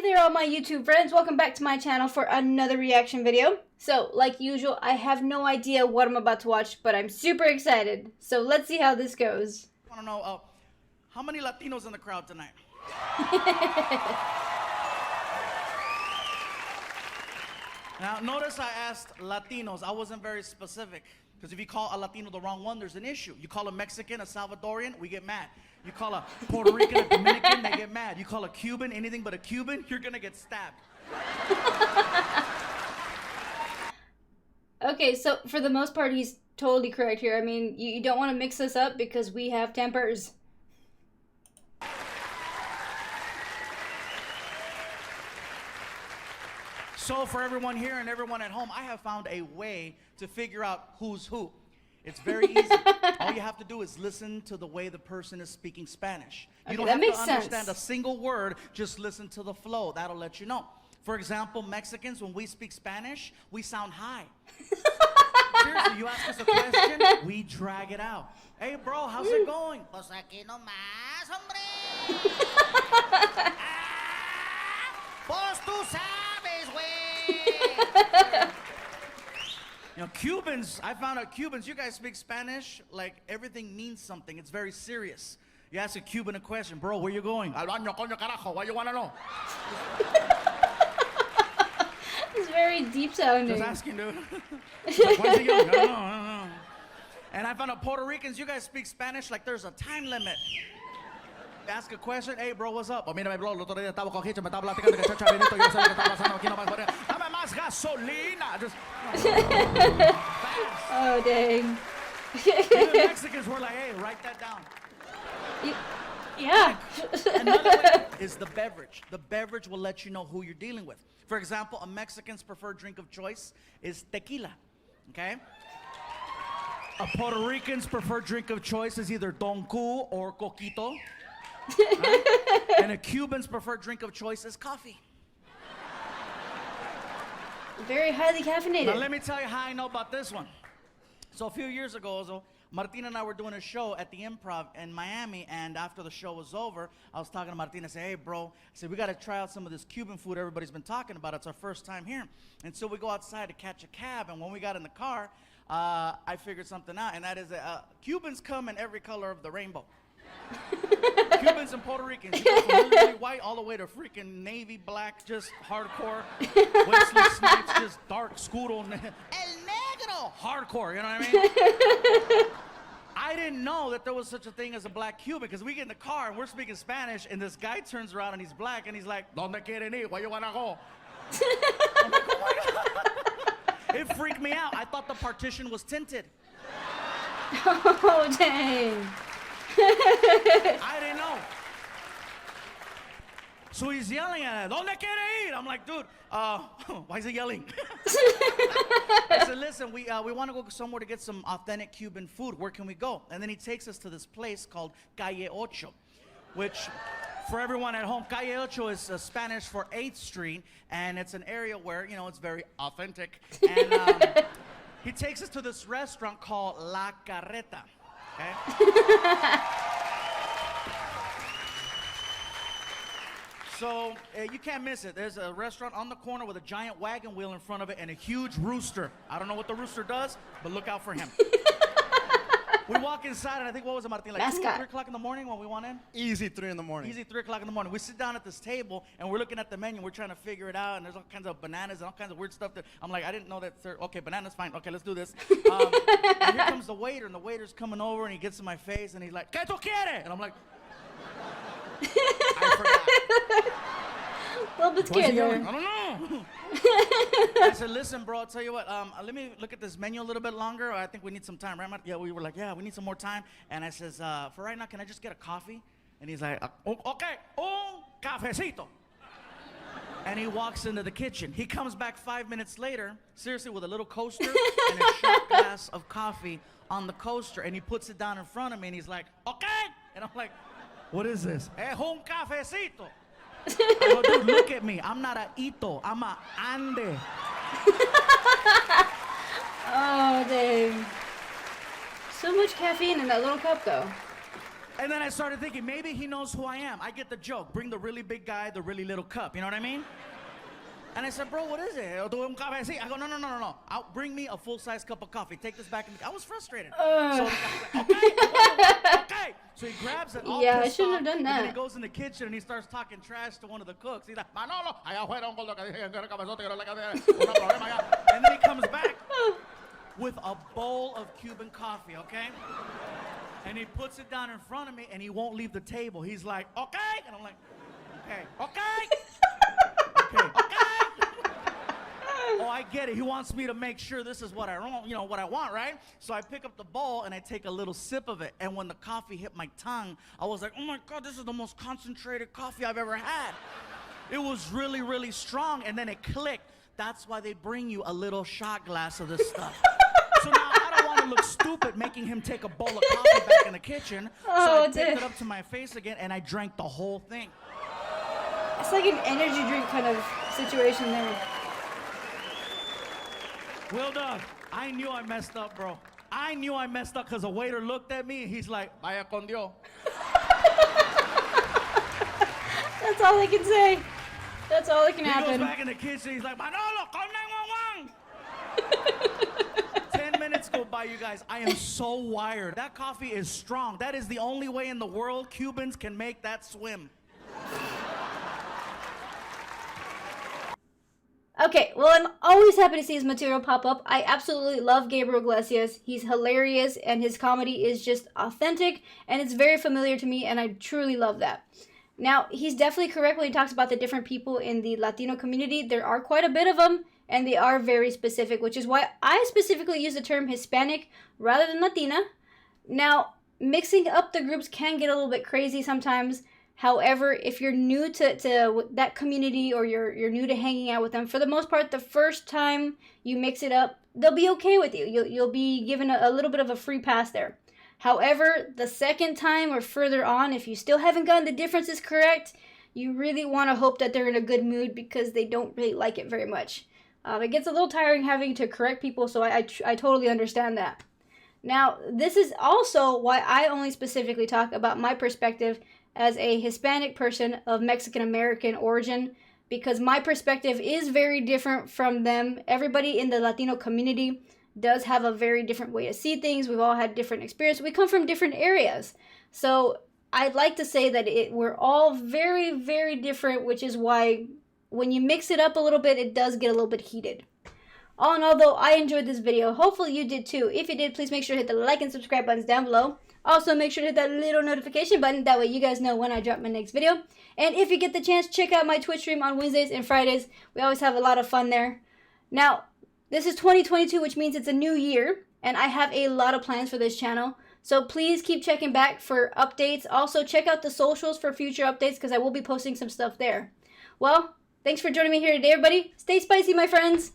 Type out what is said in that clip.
Hey there all my YouTube friends, welcome back to my channel for another reaction video. So, like usual, I have no idea what I'm about to watch, but I'm super excited. So let's see how this goes. I want to know, how many Latinos in the crowd tonight? Now, notice I asked Latinos. I wasn't very specific. Because if you call a Latino the wrong one, there's an issue. You call a Mexican, a Salvadorian, we get mad. You call a Puerto Rican, a Dominican, they get mad. You call a Cuban anything but a Cuban, you're going to get stabbed. Okay, so for the most part, he's totally correct here. I mean, you don't want to mix this up because we have tempers. So for everyone here and everyone at home, I have found a way to figure out who's who. It's very easy. All you have to do is listen to the way the person is speaking Spanish. You don't have to understand a single word, just listen to the flow. That'll let you know. For example, Mexicans, when we speak Spanish, we sound high. Seriously, you ask us a question, we drag it out. Hey, bro, how's it going? Pues aquí nomás, hombre. Pues tú sabes, güey. You know, Cubans, I found out Cubans, you guys speak Spanish, like everything means something. It's very serious. You ask a Cuban a question, bro, where you going? Al baño, coño, carajo, why you wanna know? It's very deep sounding. Just asking, dude. Like, when's he young? I don't know. And I found out Puerto Ricans, you guys speak Spanish like there's a time limit. Ask a question, hey bro, what's up? Oh, mírame bro, el otro día estaba con Hitcher, me estaba platicando que chacha Benito, yo sé lo que estaba pasando aquí nomás. Dame más gasolina. Just fast. Oh, dang. Even Mexicans were like, hey, write that down. Yeah. Another way is the beverage. The beverage will let you know who you're dealing with. For example, a Mexican's preferred drink of choice is tequila, okay? A Puerto Rican's preferred drink of choice is either Don Q or Coquito. Right? And a Cuban's preferred drink of choice is coffee. Very highly caffeinated. Now let me tell you how I know about this one. So a few years ago, Martina and I were doing a show at the Improv in Miami, and after the show was over, I was talking to Martina. I said, hey, bro, I said, we got to try out some of this Cuban food everybody's been talking about. It's our first time here. And so we go outside to catch a cab, and when we got in the car, I figured something out, and that is that Cubans come in every color of the rainbow. Cubans and Puerto Ricans, you go from really, really white all the way to freaking navy black, just hardcore. Wesley Snipes, just dark, Scootle. El negro, hardcore, you know what I mean? I didn't know that there was such a thing as a black Cuban, because we get in the car and we're speaking Spanish, and this guy turns around and he's black, and he's like, ¿Dónde quieren ir? Where you wanna go? I'm like, oh my God. It freaked me out. I thought the partition was tinted. Oh, dang. I didn't know. So he's yelling at us, ¿Dónde quiere ir? I'm like, dude, why is he yelling? I said, listen, we want to go somewhere to get some authentic Cuban food. Where can we go? And then he takes us to this place called Calle Ocho, which, for everyone at home, Calle Ocho is Spanish for 8th Street, and it's an area where, you know, it's very authentic. And he takes us to this restaurant called La Carreta. Okay? So you can't miss it. There's a restaurant on the corner with a giant wagon wheel in front of it and a huge rooster. I don't know what the rooster does, but look out for him. We walk inside, and I think, what was it, Martin? Like 2 or 3 o'clock in the morning when we went in? Easy 3 in the morning. Easy 3 o'clock in the morning. We sit down at this table, and we're looking at the menu. We're trying to figure it out, and there's all kinds of bananas and all kinds of weird stuff that I'm like, I didn't know that. Okay, bananas, fine. Okay, let's do this. And here comes the waiter, and the waiter's coming over, and he gets in my face, and he's like, ¿Qué tú quieres? And I'm like, I forgot. A little bit scared there. I don't know. I said, listen, bro, I'll tell you what, let me look at this menu a little bit longer. I think we need some time, right, Mark? Yeah, we were like, yeah, we need some more time. And I says, for right now, can I just get a coffee? And he's like, okay, un cafecito. And he walks into the kitchen. He comes back 5 minutes later, seriously, with a little coaster and a shot glass of coffee on the coaster. And he puts it down in front of me, and he's like, okay. And I'm like, what is this? Es un cafecito. I go, dude, look at me. I'm not a Ito. I'm a Ande. Oh, dang. So much caffeine in that little cup, though. And then I started thinking, maybe he knows who I am. I get the joke. Bring the really big guy, the really little cup. You know what I mean? And I said, bro, what is it? I go, no. Bring me a full-size cup of coffee. Take this back. I was frustrated. So the guy's like, okay. So he grabs it all I shouldn't have done that. And then he goes in the kitchen and he starts talking trash to one of the cooks. He's like, Manolo, allá afuera un gordo que dije, and then he comes back with a bowl of Cuban coffee, okay? And he puts it down in front of me and he won't leave the table. He's like, okay. And I'm like, okay. Oh, I get it. He wants me to make sure this is what I want, what I want, right? So I pick up the bowl and I take a little sip of it. And when the coffee hit my tongue, I was like, oh my God, this is the most concentrated coffee I've ever had. It was really, really strong. And then it clicked. That's why they bring you a little shot glass of this stuff. So now I don't want to look stupid making him take a bowl of coffee back in the kitchen. So I picked it up to my face again and I drank the whole thing. It's like an energy drink kind of situation there. Well done. I knew I messed up, bro. I knew I messed up because the waiter looked at me and he's like, vaya con Dios. That's all I can say. That's all that can happen. He goes back in the kitchen. He's like, Manolo, call 911. 10 minutes go by, you guys. I am so wired. That coffee is strong. That is the only way in the world Cubans can make that swim. Okay, well, I'm always happy to see his material pop up. I absolutely love Gabriel Iglesias. He's hilarious, and his comedy is just authentic, and it's very familiar to me, and I truly love that. Now, he's definitely correct when he talks about the different people in the Latino community. There are quite a bit of them, and they are very specific, which is why I specifically use the term Hispanic rather than Latina. Now, mixing up the groups can get a little bit crazy sometimes. However, if you're new to that community or you're new to hanging out with them, for the most part, the first time you mix it up, they'll be okay with you. You'll be given a little bit of a free pass there. However, the second time or further on, if you still haven't gotten the differences correct, you really want to hope that they're in a good mood because they don't really like it very much. It gets a little tiring having to correct people, so I totally understand that. Now, this is also why I only specifically talk about my perspective as a Hispanic person of Mexican-American origin, because my perspective is very different from them. Everybody in the Latino community does have a very different way to see things. We've all had different experiences. We come from different areas. So I'd like to say that we're all very, very different, which is why when you mix it up a little bit, it does get a little bit heated. All in all, though, I enjoyed this video. Hopefully you did too. If you did, please make sure to hit the like and subscribe buttons down below. Also, make sure to hit that little notification button. That way you guys know when I drop my next video. And if you get the chance, check out my Twitch stream on Wednesdays and Fridays. We always have a lot of fun there. Now, this is 2022, which means it's a new year. And I have a lot of plans for this channel. So please keep checking back for updates. Also, check out the socials for future updates because I will be posting some stuff there. Well, thanks for joining me here today, everybody. Stay spicy, my friends.